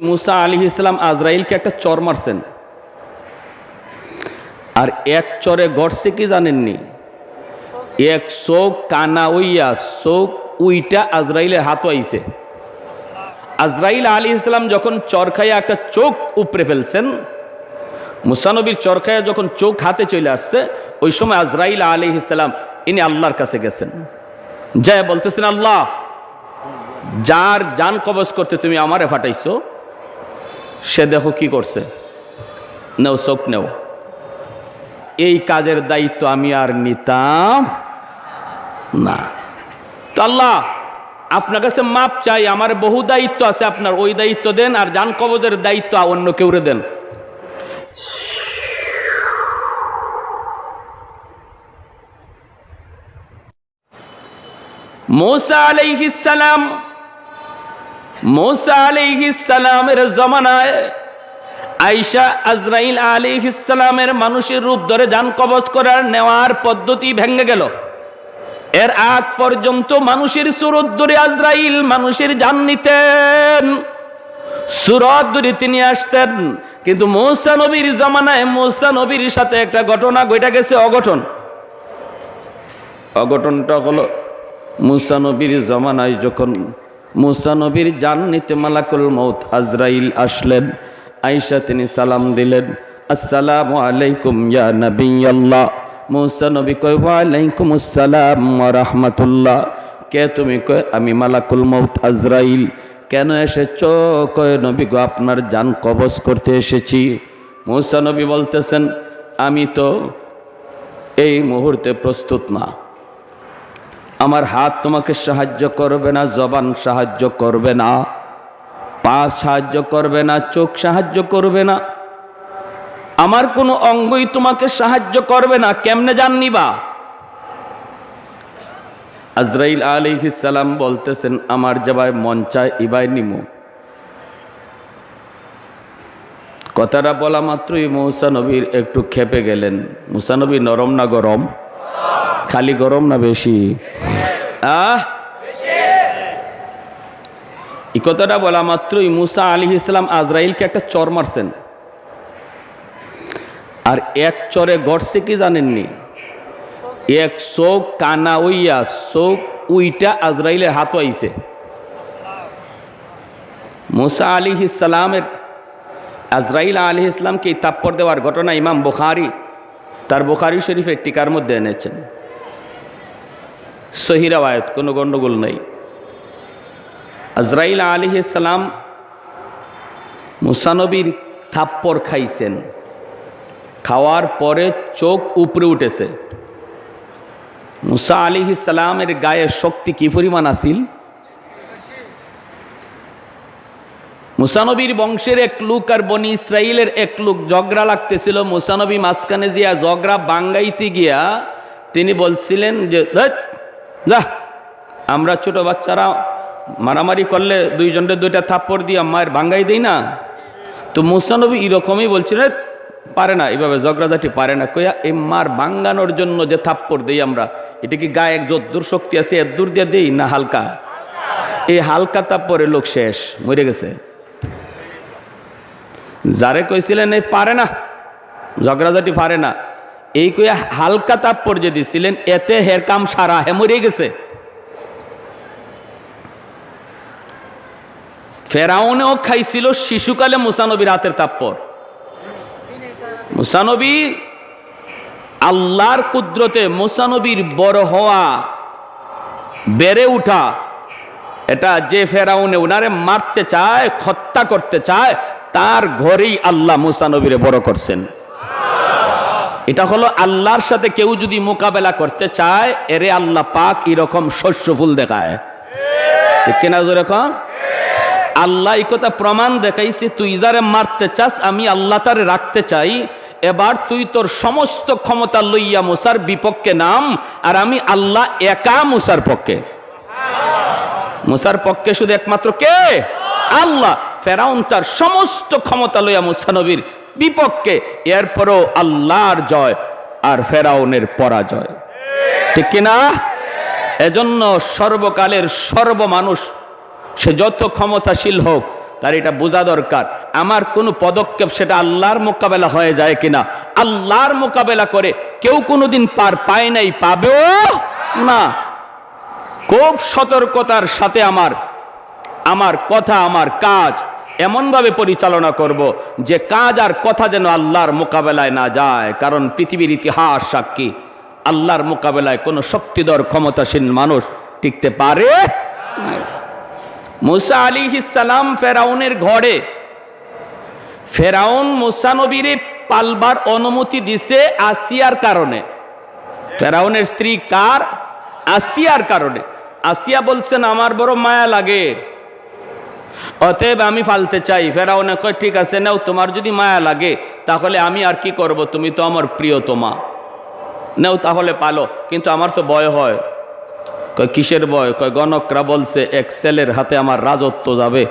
মুসা আলাইহিস সালাম আজরাইলকে একটা চর মারছেন, আর এক চরে গড়ছে কি জানেননি? এক চোখ কানা উইয়া চোখ উইটা আজরাইলের হাত আইছে। আজরাইল আলাইহিস সালাম যখন চর খাইয়া একটা চোখ উপরে ফেলছেন, মুসা নবীর চর খাইয়া যখন চোখ হাতে চলে আসছে, ওই সময় আজরাইল আলাইহিস সালাম ইনি আল্লাহর কাছে গেছেন, যায় বলতেছেন, আল্লাহ, যার জান কবজ করতে তুমি আমারে ফাটাইছো সে দেখো কি করছে, নেও চোখ নেও। এই কাজের দায়িত্ব আমি আর নিতাম না। তো আল্লাহ, আপনার কাছে মাপ চাই, আমার বহু দায়িত্ব আছে, আপনার ওই দায়িত্ব দেন, আর জান কবজের দায়িত্ব অন্য কেউরে দেন। মুসা আলাইহিস সালামের জমানায় আয়েশা আজরাইল আলাইহিস সালামের মানুষের রূপ ধরে জান কবজ করার নেওয়ার পদ্ধতি ভেঙে গেল। এর আগ পর্যন্ত মানুষের সুরত ধরে আজরাইল মানুষের জান নিতেন, সুরত ধরে তিনি আসতেন। কিন্তু মুসা নবীর জমানায় মুসা নবীর সাথে একটা ঘটনা ঘটে গেছে, অঘটনটা হলো, মুসা নবীর জমানায় যখন মুসা নবীর জান নিতে মালাকুল মউত আজরাইল আসলেন, আয়েশা তিনি সালাম দিলেন, আসসালামু আলাইকুম ইয়া নবিয়াল্লাহ। মুসা নবী কয়, ওয়া আলাইকুম আসসালাম ওয়া রাহমাতুল্লাহ। কে তুমি? কয়, আমি মালাকুল মউত আজরাইল। কেন এসেছো? কয়, নবী গো, আপনার জান কবজ করতে এসেছি। মুসা নবী বলতেছেন, আমি তো এই মুহূর্তে প্রস্তুত না, আমার হাত তোমাকে সাহায্য করবে না, জবান সাহায্য করবে না, পা সাহায্য করবে না, চোখ সাহায্য করবে না, আমার কোনো অঙ্গই তোমাকে সাহায্য করবে না, কেমনে জান নিবা? আজরাইল আলাইহিস সালাম বলতেছেন, আমার যাবায় মন চায় ইবাই নিমু। কথাটা বলা মাত্রই মুসা নবীর একটু খেপে গেলেন। মুসা নবী নরম না গরম? খালি গরম না বেশি? এই কথাটা বলা মাত্রই মুসা আলাইহিস সালাম আজরাইলকে একটা চর মারছেন, আর এক চরে গড়ছে কি জানেননি? এক চোখ কানা উইয়া চোখ উইটা আজরাইলের হাত আইছে। মুসা আলাইহিস সালামের আজরাইল আলাইহিস সালামকে তাপ্পর দেওয়ার ঘটনা ইমাম বুখারী তার বুখারী শরীফের টিকার মধ্যে এনেছেন। সহিহ riwayat, কোনো গন্ডগোল নেই। আজরাইল আলাইহিস সালাম মুসা নবীর থাপ্পর খাইছেন, খাওয়ার পরে চোখ উপরে উঠেছে। মুসা আলাইহিস সালামের গায়ে শক্তি কি পরিমাণ আছিল! মুসা নবীর বংশের এক লোক আর বনি ইসরাইলের এক লোক ঝগড়া লাগতেছিল। মুসা নবী মাঝখানে গিয়া ঝগড়া বাঙ্গাইতে গিয়া তিনি বলছিলেন যে, যা, আমরা ছোট বাচ্চারা মারামারি করলে দুইজনকে দুইটা থাপ্পড় দিয়ে মায়ের ভাঙ্গাই দেই না? তো মুসা নবী এরকমই বলছিলেন, পারে না, এভাবে ঝগড়াঝাটি পারে না। কইয়া এই মার ভাঙ্গানোর জন্য যে থাপ্পড় দেই আমরা, এটা কি গায়ে এক যদ্দূর শক্তি আছে এর দূর দিয়ে দেই না হালকা? এই হালকা থাপ্পড়ে লোক শেষ, মরে গেছে। যারে কইছিলেন এই পারে না, ঝগড়াঝাটি পারে না, এই কইয়া হালকা থাপ্পড় যে দিছিলেন, এতে হের কাম সারা, হে মরে গেছে। ফেরাউনেও খাইছিল শিশুকালে মুসা নবীর হাতের থাপ্পড়। মুসা নবী আল্লাহর কুদরতে মুসা নবীর বড় হওয়া, বেড়ে উঠা, এটা যে ফেরাউনে উনারে মারতে চায়, হত্যা করতে চায়, তার ঘরেই আল্লাহ মুসা নবীরে বড় করছেন। এটা হলো আল্লাহর সাথে কেউ যদি মোকাবেলা করতে চায়, এরে আল্লাহ পাক এরকম শস্য ফুল দেখায়, ঠিক কিনা? যেরকম আল্লাহ এই কথা প্রমাণ দেখাইছে, তুই যারে মারতে চাস আমি আল্লাহ তারে রাখতে চাই, এবার তুই তোর সমস্ত ক্ষমতা লইয়া মুসার বিপক্ষে নাম, আর আমি আল্লাহ একা মুসার পক্ষে। মুসার পক্ষে শুধু একমাত্র কে? আল্লাহ। ফেরাউন তার সমস্ত ক্ষমতা লইয়া মুসা নবীর বিপক্ষে, এরপরও আল্লাহর জয় আর ফেরাউনের পরাজয়, ঠিক কিনা? এজন্য সর্বকালের সর্বমানুষ, সে যত ক্ষমতাশীল হোক, তার এটা বোঝা দরকার আমার কোনো পদক্ষেপ সেটা আল্লাহর মোকাবেলা হয়ে যায় কিনা। আল্লাহর মোকাবেলা করে কেউ কোনোদিন পার পায় নাই, পাবেও না। খুব সতর্কতার সাথে আমার কথা আমার কাজ এমনভাবে পরিচালনা করব যে কাজ আর কথা যেন আল্লাহর মোকাবেলায় না যায়। কারণ পৃথিবীর ইতিহাস সাক্ষী আল্লাহর মোকাবেলায় কোনো শক্তিধর ক্ষমতাসীন মানুষ টিকতে পারে না। মুসা আলাইহিস সালাম ফেরাউনের ঘরে, ফেরাউন মুসা নবীরে পালবার অনুমতি দিছে আসিয়ার কারণে। ফেরাউনের স্ত্রী কার? আসিয়ার কারণে। আসিয়া বলছেন আমার বড় মায়া লাগে, অতএব আমি পালতে চাই। ফেরাউনে কয় ঠিক আছে নাও, তোমার যদি মায়া লাগে তাহলে আমি আর কি করব, তুমি তো আমার প্রিয়তমা, নাও তাহলে পালো, কিন্তু আমার তো ভয় হয়। কয় কিসের ভয়? কয় গণকরা বলছে এক ছেলের হাতে আমার রাজত্ব যাবে,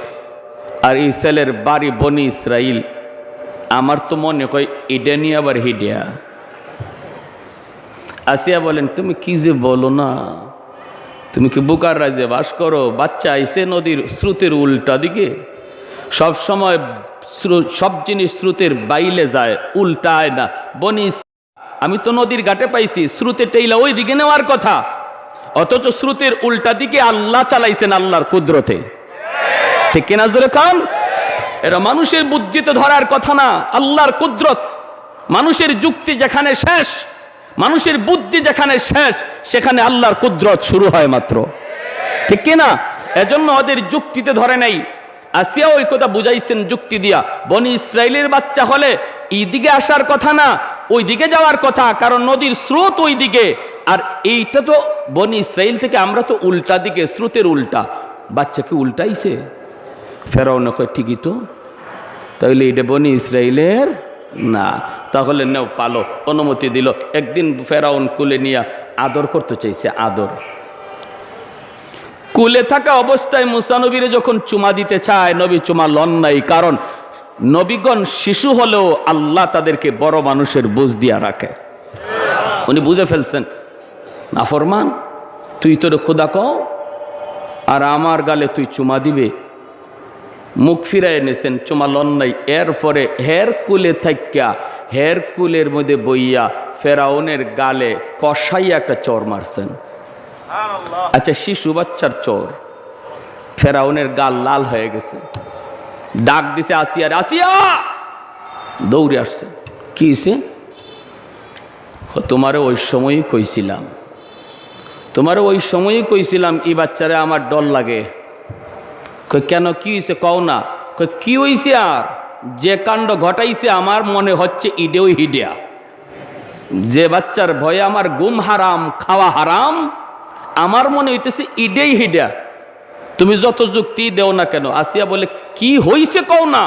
আর এই ছেলের বাড়ি বনি ইসরাইল। আমার তো মনে কয় ইডেনি আবার হিডিয়া। আসিয়া বলেন তুমি কি যে বলো না, তুমি কি বুকার রাজ্যে বাস করো? বাচ্চা আইসে নদীর স্রোতের উল্টা দিকে, সব সময় সব জিনিস স্রোতের বাইলে যায়, উল্টায় না। বনি আমি তো নদীর ঘাটে পাইছি, স্রোতে টেইলা ওই দিকে নেওয়ার কথা, অথচ স্রোতের উল্টা দিকে আল্লাহ চালাইছেন আল্লাহর কুদরতে। ঠিক কিনা জোরে খান? এরা মানুষের বুদ্ধিতে ধরার কথা না, আল্লাহর কুদরত। মানুষের যুক্তি যেখানে শেষ, মানুষের বুদ্ধি যেখানে শেষ, সেখানে আল্লাহর কুদরত শুরু হয় মাত্র। ঠিক কিনা? এজন্য ওদের যুক্তিতে ধরে নাই। আসিয়া ওই কথা বুঝাইছেন যুক্তি দিয়া, বনি ইসরাইলের বাচ্চা হলে এইদিকে আসার কথা না, ওই দিকে যাওয়ার কথা, কারণ নদীর স্রোত ওই দিকে। আর এইটা তো বনি ইসরাইল থেকে আমরা তো উল্টা দিকে, স্রোতের উল্টা, বাচ্চাকে উল্টাইছে। ফেরাউন কয় ঠিকই তো, তাহলে এটা বনি ইসরাইলের না, তাহলে নেও পালো, অনুমতি দিল। একদিন ফেরাউন কুলে নিয়ে আদর করতে চাইছে, আদর। কুলে থাকা অবস্থায় মুসা নবীরে যখন চুমা দিতে চায়, নবী চুমা লন নাই, কারণ নবীগণ শিশু হলেও আল্লাহ তাদেরকে বড় মানুষের বুঝ দিয়া রাখে। উনি বুঝে ফেলছেন নাফরমান, তুই তোর খোদা কও আর আমার গালে তুই চুমা দিবে। মুখ ফিরাই এনেছেন, চুমা লন নাই। এরপরে হের কুলে থাইকা, হের কুলের মধ্যে বইয়া ফেরাউনের গালে কষাইয়া একটা চর মারছেন। আচ্ছা, শিশু বাচ্চার চোর, ফেরাউনের গাল লাল হয়ে গেছে। ডাক দিছে আসিয়া, আসিয়া দৌড়ে আসছে। কি হয়েছে? তোমারে ওই সময়ই কইছিলাম, তোমারে ওই সময়ই কইছিলাম এই বাচ্চারে আমার ডর লাগে। কই কেন, কি হয়েছে কও না? কই কি হয়েছে? আর যে কাণ্ড ঘটাইছে আমার মনে হচ্ছে ইডেও হিডিয়া। যে বাচ্চার ভয়ে আমার ঘুম হারাম, খাওয়া হারাম, আমার মনে হইতেছে ইডেই হিডিয়া। তুমি যত যুক্তি দেও না কেন। আসিয়া বলে কি হইছে কও না?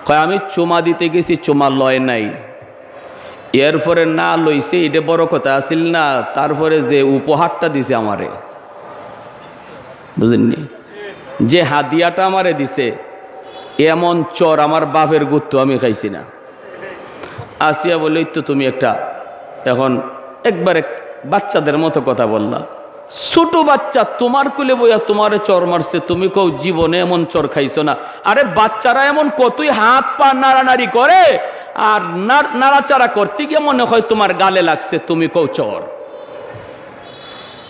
কয় আমি চুমা দিতে গেছি, চুমা লয় নাই। এরপরে না লইছে, এটা বড় কথা আসিল না, তারপরে যে উপহারটা দিছে আমারে, বুঝেননি? যে হাদিয়াটা আমারে দিছে, এমন চর আমার বাপের গুত্ত আমি খাইছি না। আসিয়া বলে তো তুমি একটা এখন একবারে বাচ্চাদের মতো কথা বললা। ছোট বাচ্চা তোমার কুলে বইয়া তোমারে চর মারছে, তুমি কও জীবনে এমন চর খাইছো না। আরে বাচ্চারা এমন কতই হাত পা নাড়ানাড়ি করে, আর নাড়াচাড়া করতে গিয়ে মনে হয় তোমার গালে লাগছে, তুমি কও চর।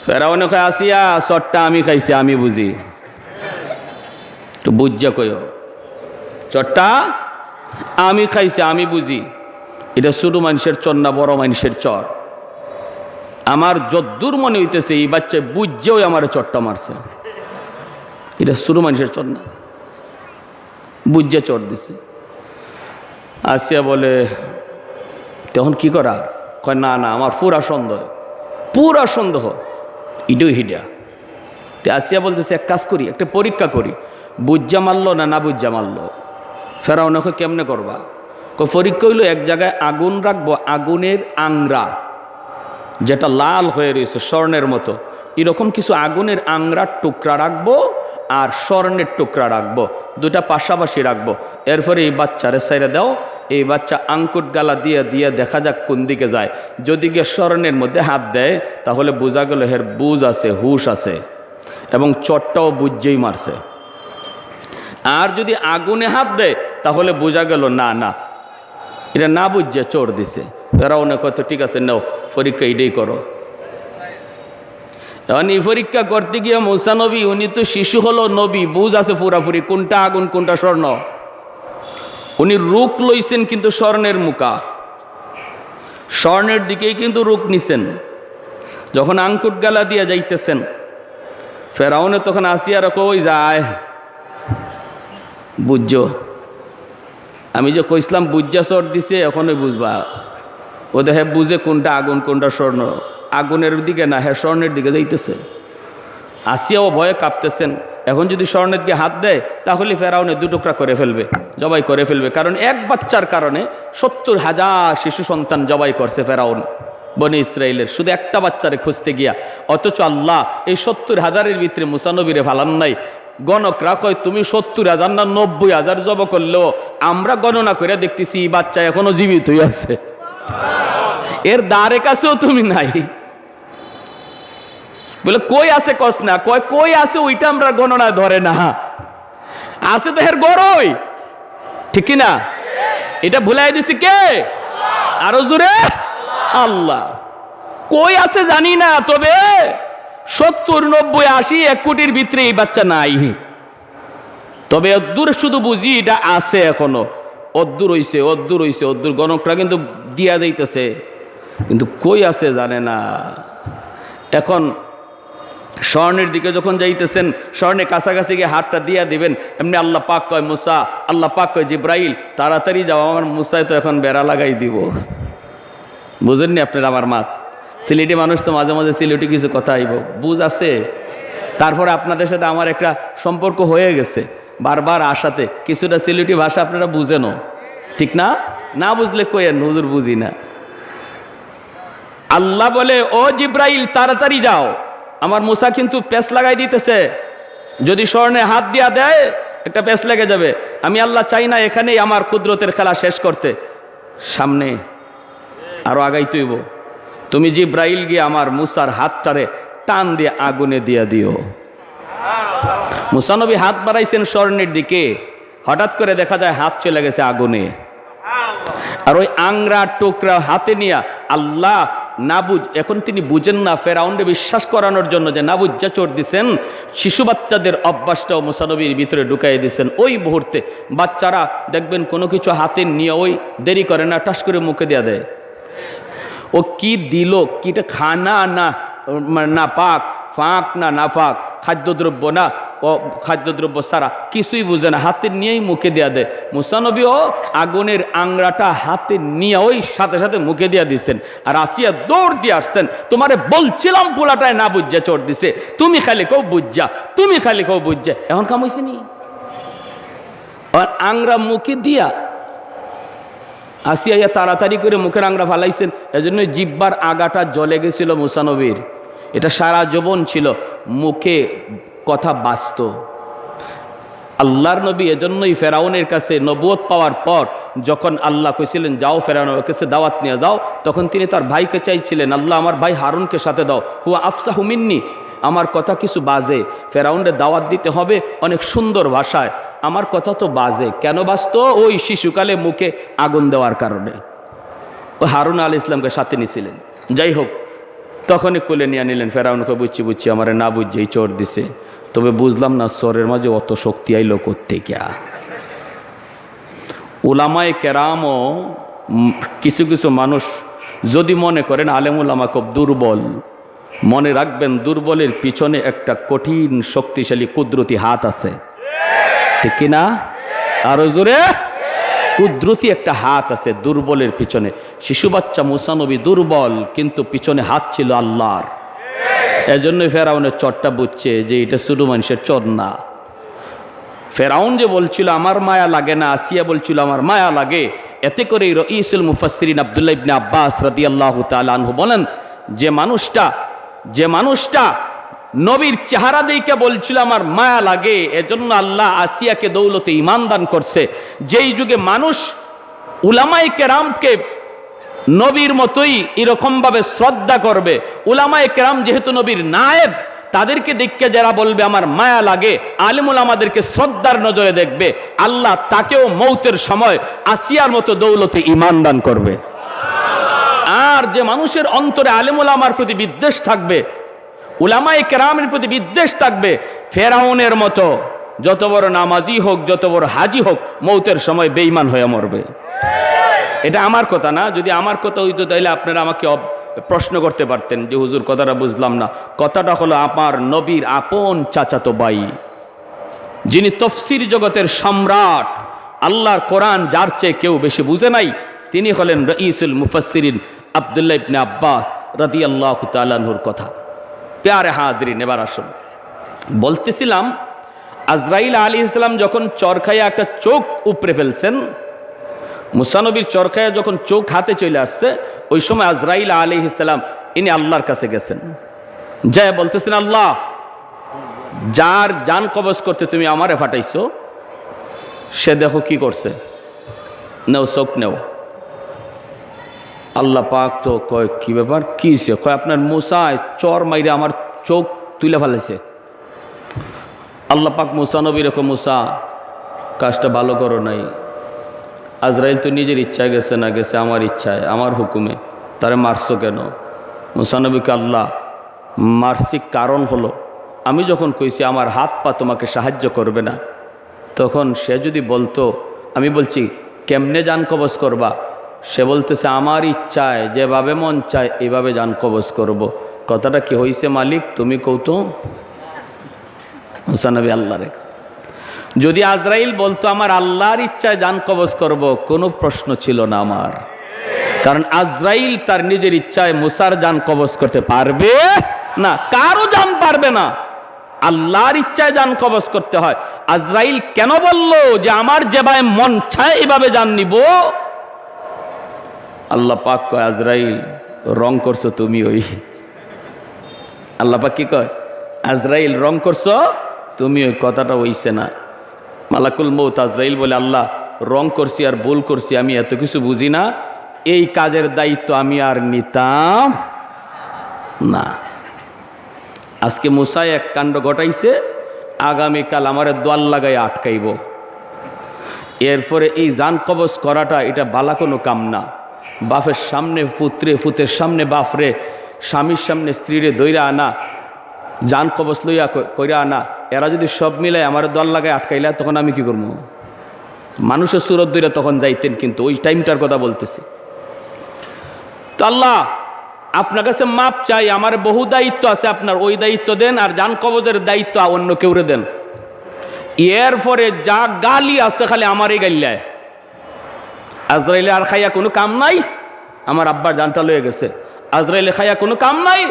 ফেরাউন কয় আসিয়া চরটা আমি খাইছি, আমি বুঝি, তো বুঝা কইও চরটা আমি খাইছি, আমি বুঝি। এটা ছোট মানুষের চর না বড় মানুষের চর? আমার যদ্দূর মনে হইতেছে এই বাচ্চা বুঝছেও আমার চরটা মারছে। এটা ছোট মানুষের চর না, বুঝে চর দিছে। আসিয়া বলে তখন কি করা? কয় না না, আমার পুরা সন্দেহ, পুরা সন্দেহ ইডো হিডিয়া। তো আসিয়া বলতেছে এক কাজ করি, একটা পরীক্ষা করি, বুঝা মারলো না না বুঝা মারলো। ফেরাউন কয় কেমনে করবা? কয় পরীক্ষা হইলো এক জায়গায় আগুন রাখবো, আগুনের আংরা যেটা লাল হয়ে রয়েছে স্বর্ণের মতো, এরকম কিছু আগুনের আংরার টুকরা রাখবো আর স্বর্ণের টুকরা রাখবো, দুটা পাশাপাশি রাখবো। এরপরে এই বাচ্চারে সাইরে দাও, এই বাচ্চা আঙ্কুট গালা দিয়ে দিয়ে দেখা যাক কোন দিকে যায়। যদি গিয়ে স্বর্ণের মধ্যে হাত দেয় তাহলে বোঝা গেল হের বুঝ আছে, হুশ আছে, এবং চটটাও বুঝেই মারছে। আর যদি আগুনে হাত দেয় তাহলে বোঝা গেল না না, এটা না বুঝছে চোর দিছে। ফেরাউন কত ঠিক আছে নাও পরীক্ষা এটাই করো। এখন এই পরীক্ষা করতে গিয়ে মূসা নবী, উনি তো শিশু হলো নবী, বুঝ আছে পুরাপুরি কোনটা আগুন কোনটা স্বর্ণ। উনি রুক লইছেন কিন্তু স্বর্ণের মুখা, স্বর্ণের দিকেই কিন্তু রুক নিছেন। যখন আঙ্কুট গালা দিয়ে যাইতেছেন ফেরাউনে তখন আসিয়া কই যায় বুঝছো, আমি যে কইসলাম বুঝা চর দিছে এখনই বুঝবা। ও দেখে বুঝে কোনটা আগুন কোনটা স্বর্ণ, আগুনের দিকে না হ্যাঁ স্বর্ণের দিকে যাইতেছে। আসিয়াও ভয়ে কাঁপতেছেন। এখন যদি স্বর্ণের দিকে হাত দেয় তাহলে ফেরাউনে দুটুকরা করে ফেলবে, জবাই করে ফেলবে। কারণ এক বাচ্চার কারণে 70,000 শিশু সন্তান জবাই করছে ফেরাউন বনি ইসরায়েলের, শুধু একটা বাচ্চারে খুঁজতে গিয়া। অথচ আল্লাহ এই 70,000-এর ভিতরে মূসা নবীরে ফালান নাই। গণকরা কয় তুমি 70,000 না 90,000 জব করলেও আমরা গণনা করে দেখতেছি এই বাচ্চা এখনো জীবিত হয়ে আছে, এর দ্বারে কাছেও তুমি নাই। বলে কই আছে কস না, কয় কই আছে ওইটা আমরা গণনা ধরে না, আছে তো এর গড়ই, ঠিক না? এটা ভুলাই দিছি কে? আরো জোরে আল্লাহ। কই আছে জানি না, তবে 70, 90, 80, 1 কোটির ভিতরে এই বাচ্চা নাই। তবে অদ্দূর শুধু বুঝি এটা আছে এখনো, অদ্দূর হইছে অদ্দূর হইছে অদ্দূর। গণকরা কিন্তু দিয়া যাইতেছে কিন্তু কই আছে জানে না। এখন স্বর্ণের দিকে যখন যাইতেছেন, স্বর্ণের কাছাকাছি গিয়ে হাতটা দিয়া দিবেন, এমনি আল্লাহ পাক কয় মুসা, আল্লাহ পাক কয় জিব্রাইল তাড়াতাড়ি যাও, আমার মুসায় তো এখন বেড়া লাগাই দিব। বুঝেননি আপনারা আমার মাত? সিলেটি মানুষ তো মাঝে মাঝে সিলেটি কিছু কথা আইব, বুঝ আছে। তারপরে আপনাদের সাথে আমার একটা সম্পর্ক হয়ে গেছে বারবার আসাতে, কিছুটা সিলেটি ভাষা আপনারা বুঝেনও, ঠিক না? না বুঝলে কইেন হুজুর বুঝি না। আল্লাহ বলে ও জিব্রাইল তাড়াতাড়ি যাও, আমার মুসা কিন্তু পেঁচ লাগাই দিতেছে, যদি স্বর্ণে হাত দিয়া দেয় একটা পেঁচ লেগে যাবে। আমি আল্লাহ চাই না এখানেই আমার কুদরতের খেলা শেষ করতে, সামনে আরো আগাইতেইব। তুমি জিব্রাইল গিয়ে আমার মুসার হাতটারে টান দিয়ে আগুনে দিয়া দিও। মুসা নবী হাত বাড়াইছেন স্বর্ণের দিকে, হঠাৎ করে দেখা যায় হাত চলে গেছে আগুনে। আর ওই আংরা টুকরা হাতে নিয়ে আল্লাহ না বুঝ, এখন তিনি বুঝেন না, ফেরাউনকে বিশ্বাস করানোর জন্য যে না বুঝা চোর দিছেন, শিশু বাচ্চাদের অভ্যাসটাও মুসা নবীর ভিতরে ঢুকাই দিয়েছেন। ওই মুহূর্তে বাচ্চারা দেখবেন কোনো কিছু হাতে নিয়ে ওই দেরি করে না, টাস করে মুখে দেয়া দেয়। ও কি দিল, কিটা খানা না না পাক, ফাঁক না না পাক, খাদ্যদ্রব্য না ও খাদ্যদ্রব্য সারা কিছুই বুঝে না, হাতে নিয়েই মুখে দেয়া দেয়। মুসা নবীও আগুনের আংরাটা হাতে নিয়ে ওই সাথে সাথে মুখে দিয়া দিচ্ছেন। আর আসিয়া দৌড় দিয়ে আসছেন, তোমারে বলছিলাম পোলাটায় না বুঝা চোর দিছে, তুমি খালি কেউ বুঝা, তুমি খালি কেউ বুঝা। এখন কাম হয়েছে নি, আংরা মুখে দিয়া আসিয়া তাড়াতাড়ি করে মুখের আংরা ফালাইছেন। এজন্য জিব্বার আগাটা জ্বলে গেছিল মুসা নবীর, এটা সারা যৌবন ছিল, মুখে কথা বাঁচত। আল্লাহর নবী এজন্যই ফেরাউনের কাছে নবুয়ত পাওয়ার পর যখন আল্লাহ কইছিলেন যাও ফেরাউনের কাছে দাওয়াত নিয়ে যাও, তখন তিনি তার ভাইকে চাইছিলেন, আল্লাহ আমার ভাই হারুনকে সাথে দাও, হুয়া আফসাহু মিন্নি, আমার কথা কিছু বাজে, ফেরাউনের দাওয়াত দিতে হবে অনেক সুন্দর ভাষায়, আমার কথা তো বাজে। কেন বাজত? ওই শিশুকালে মুখে আগুন দেওয়ার কারণে। ও হারুন আলাইহিস ইসলামকে সাথে নিয়েছিলেন। যাই হোক, তখনই কোলে নিয়ে নিলেন। ফেরাউনকে বুঝছি বুঝছি আমারে না বুঝছেই চোর দিছে, তবে বুঝলাম না চোরের মাঝে অত শক্তি আইলো কোত্থেকে। উলামায়ে কেরামও কিছু কিছু মানুষ যদি মনে করেন আলেম উলামা খুব দুর্বল, মনে রাখবেন দুর্বলের পিছনে একটা কঠিন শক্তিশালী কুদরতি হাত আছে, ঠিক কিনা? আরো জোরে, কুদরতি একটা হাত আছে দুর্বলের পিছনে। শিশু বাচ্চা মুসা নবী দুর্বল, কিন্তু পিছনে হাত ছিল আল্লাহর। এজন্যই ফেরাউনের চরটা বুঝছে যে এটা শুধু মানুষের চর না। ফেরাউন যে বলছিল আমার মায়া লাগে না, আসিয়া বলছিল আমার মায়া লাগে, এতে করে রঈসুল মুফাসসিরিন আব্দুল্লাহ ইবনে আব্বাস রাদিয়াল্লাহু তাআলা আনহু বলেন, যে মানুষটা নবীর চেহারা দেখে বলছিল আমার মায়া লাগে, এজন্য আল্লাহ আসিয়াকে দৌলতে ঈমান দান করছে। যেই যুগে মানুষ উলামায়ে কেরামকে নবীর মতোই এরকম ভাবে শ্রদ্ধা করবে, উলামায়ে কেরাম যেহেতু নবীর নায়েব, তাদেরকে দেখে যারা বলবে আমার মায়া লাগে, আলেমুল আমাদেরকে শ্রদ্ধার নজরে দেখবে, আল্লাহ তাকেও মৌতের সময় আসিয়ার মতো দৌলতে ঈমান দান করবে। আর যে মানুষের অন্তরে আলেমুল আমার প্রতি বিদ্বেষ থাকবে, উলামায়ে কেরামের প্রতি বিদ্বেষ থাকবে, ফেরাউনের মতো যত বড় নামাজি হোক, যত বড় হাজি হোক, মৌতের সময় বেঈমান হয়ে মরবে। এটা আমার কথা না। যদি আমার কথা হইতো তাহলে আপনারা আমাকে প্রশ্ন করতে পারতেন যে হুজুর কথাটা বুঝলাম না। কথাটা হলো আমার নবীর আপন চাচাতো ভাই, যিনি তফসির জগতের সম্রাট, আল্লাহর কোরআন যার চেয়ে কেউ বেশি বুঝে নাই, তিনি হলেন রঈসুল মুফাসসিরিন আব্দুল্লাহ ইবনে আব্বাস রাদিয়াল্লাহু তাআলা আনহুর কথা। প্যারে হাজরিন, এবার আসুন, বলতেছিলাম আজরাইল আলাইহিস সালাম যখন চরখাইয়া একটা চোখ উপড়ে ফেলছেন, মুসা নবীর চরখাইয়া যখন চোখ হাতে চলে আসছে, ওই সময় আজরাইল আলাইহিস সালাম ইনি আল্লাহর কাছে গেছেন, যায় বলতেছেন আল্লাহ, যার জান কবজ করতে তুমি আমারে ফাটাইছো সে দেখো কি করছে, নেও চোখ নেও। আল্লাহ পাক তো কয় কি ব্যাপার, কি সে কয় আপনার মুসায় চর মাইরে আমার চোখ তুলে ফেলেছে। আল্লাহ পাক মুসা নবীর কয় মুসা কাজটা ভালো করো নাই, আজরাইল তো নিজের ইচ্ছায় গেছে না, গেছে আমার ইচ্ছায়, আমার হুকুমে, তারে মারছো কেন? মুসা নবীকে আল্লাহ মারছি কারণ হলো আমি যখন কইছি আমার হাত পা তোমাকে সাহায্য করবে না, তখন সে যদি বলতো, আমি বলছি কেমনে জান কবজ করবা, সে বলতেছে আমার ইচ্ছায় যেভাবে মন চায় এভাবে জান কবজ করব। কথাটা কি হইছে মালিক তুমি কৌতো? মুসা নবী আল্লাহ রে, যদি আজরাইল বলতো আমার আল্লাহর ইচ্ছায় জান কবজ করব, কোনো প্রশ্ন ছিল না আমার, কারণ আজরাইল তার নিজের ইচ্ছায় মুসার জান কবজ করতে পারবে না, কারো জান পারবে না, আল্লাহর ইচ্ছায় জান কবজ করতে হয়। আজরাইল কেন বলল যে আমার যেভাবে মন চায় এভাবে জান নিব? আল্লাহ পাক কয় আজরাইল রং করছো তুমি, ওই আল্লাহ পাক কি কয় আজরাইল রং করছো তুমি, ওই কথাটা হইছে না। মালাকুল মৌত আজরাইল বলে আল্লাহ রং করছি আর ভুল করছি, আমি এত কিছু বুঝি না, এই কাজের দায়িত্ব আমি আর নিতাম না। আজকে মুসায় এক কাণ্ড ঘটাইছে, আগামীকাল আমারে দোয়াল লাগাই আটকাইব। এরপরে এই জান কবজ করাটা এটা বালা কোনো কাম না। বাপের সামনে পুত্রে, পুত্রের সামনে বাপরে, স্বামীর সামনে স্ত্রীরে দইরা আনা, জান কবজ লইয়া কইরা আনা, এরা যদি সব মিলে আমার দল লাগায় আটকাইলা তখন আমি কি করবো? মানুষের সুরত দইরা তখন যাইতেন, কিন্তু ওই টাইমটার কথা বলতেছি। তো আল্লাহ আপনার কাছে মাপ চাই, আমার বহু দায়িত্ব আছে, আপনার ওই দায়িত্ব দেন, আর জান কবজের দায়িত্ব অন্য কেউরে দেন। এরপরে যা গালি আছে খালি আমারই গাইলায়। আজরাইলে আর খাইয়া কোনো কাম নাই, আমার আব্বার জানটা লয়ে গেছে। আজরাইলে খাইয়া কোনো কাম নাই,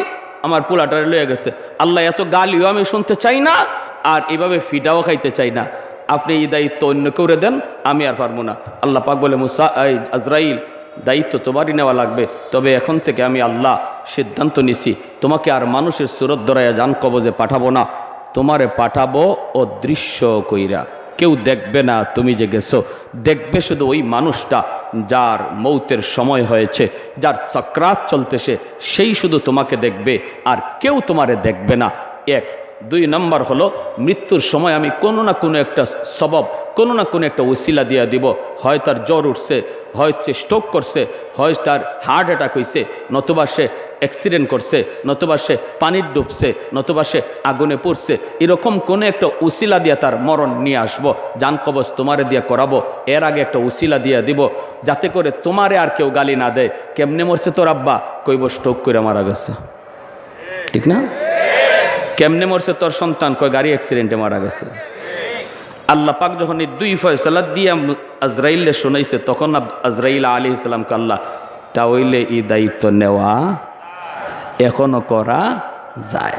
আমার পোলাটারে লয়ে গেছে। আল্লাহ এত গালিও আমি শুনতে চাই না, আর এভাবে ফিটাও খাইতে চাই না, আপনি এই দায়িত্ব অন্য কেউরে দেন, আমি আর পারবো না। আল্লাহ পাক বলে মুসা আজরাইল দায়িত্ব তোমারই নেওয়া লাগবে, তবে এখন থেকে আমি আল্লাহ সিদ্ধান্ত নিছি তোমাকে আর মানুষের সুরত ধরাইয়া জান কবজে পাঠাবো না, তোমারে পাঠাবো অদৃশ্য কইরা, কেউ দেখবে না তুমি যে গেছো, দেখবে শুধু ওই মানুষটা যার মৌতের সময় হয়েছে, যার সাকরাত চলতেছে, সেই শুধু তোমাকে দেখবে, আর কেউ তোমারে দেখবে না। এক। 2 নম্বর হলো মৃত্যুর সময় আমি কোনো না কোনো একটা সবব, কোনো না কোনো একটা ওসিলা দিয়া দিব, হয় তার জ্বর উঠছে, হয় সে স্ট্রোক করছে, হয় তার হার্ট অ্যাটাক হয়েছে, নতুবা সে অ্যাক্সিডেন্ট করছে, নতুবা সে পানির ডুবছে, নতুবা সে আগুনে পড়ছে, এরকম কোনো একটা উসিলা দিয়া তার মরণ নিয়ে আসবো, জান কবজ তোমারে দিয়া করাবো, এর আগে একটা উসিলা দিয়া দিব, যাতে করে তোমারে আর কেউ গালি না দেয়। কেমনে মরছে তোর আব্বা? কইব স্ট্রোক করে মারা গেছে, ঠিক না? কেমনে মরছে তোর সন্তান? কয় গাড়ি অ্যাক্সিডেন্টে মারা গেছে। আল্লাহ পাক যখন এই 2 ফয়সালা দিয়ে আজরাইলে শোনাইছে, তখন আজরাইল আলাইহিস সালামকে আল্লাহ তাহলে এই দায়িত্ব নেওয়া এখনো করা যায়।